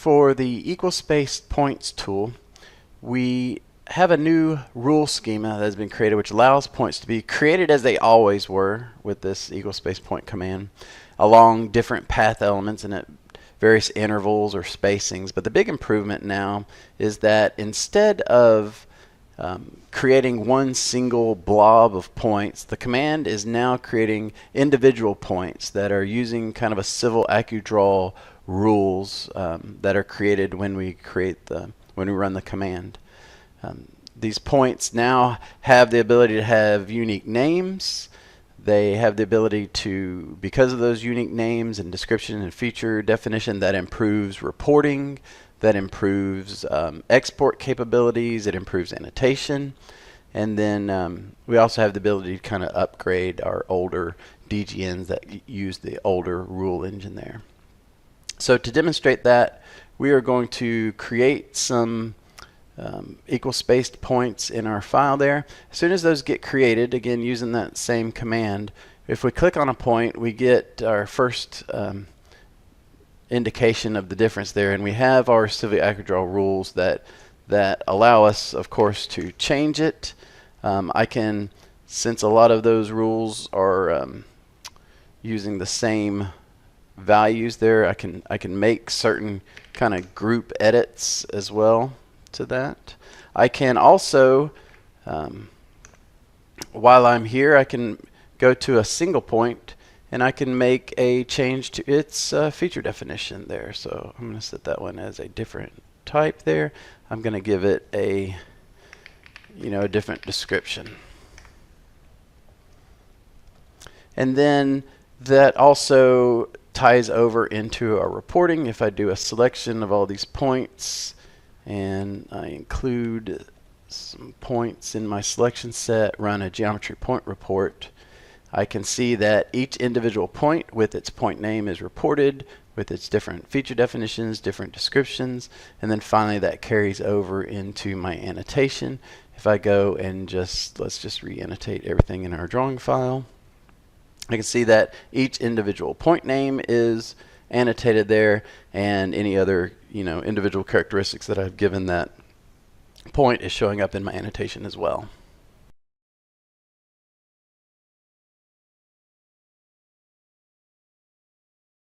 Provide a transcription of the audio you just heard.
For the equal spaced points tool, we have a new rule schema that has been created which allows points to be created as they always were with this equal spaced point command along different path elements and at various intervals or spacings. But the big improvement now is that instead of creating one single blob of points, the command is now creating individual points that are using kind of a civil AccuDraw rules that are created when we run the command. These points now have the ability to have unique names. They have the ability to, because of those unique names and description and feature definition, that improves reporting, that improves export capabilities, it improves annotation, and then we also have the ability to kind of upgrade our older DGNs that use the older rule engine there. So to demonstrate that, we are going to create some equal spaced points in our file there. As soon as those get created, again using that same command, if we click on a point, we get our first indication of the difference there, and we have our civil AccuDraw rules that allow us, of course, to change it. I can, since a lot of those rules are using the same values there, I can make certain kind of group edits as well to that. I can also, while I'm here, I can go to a single point and I can make a change to its feature definition there. So I'm going to set that one as a different type there. I'm going to give it a a different description. And then that also ties over into our reporting. If I do a selection of all these points and I include some points in my selection set, run a geometry point report, I can see that each individual point with its point name is reported with its different feature definitions, different descriptions, and then finally that carries over into my annotation. If I go and let's just re-annotate everything in our drawing file, I can see that each individual point name is annotated there, and any other individual characteristics that I've given that point is showing up in my annotation as well.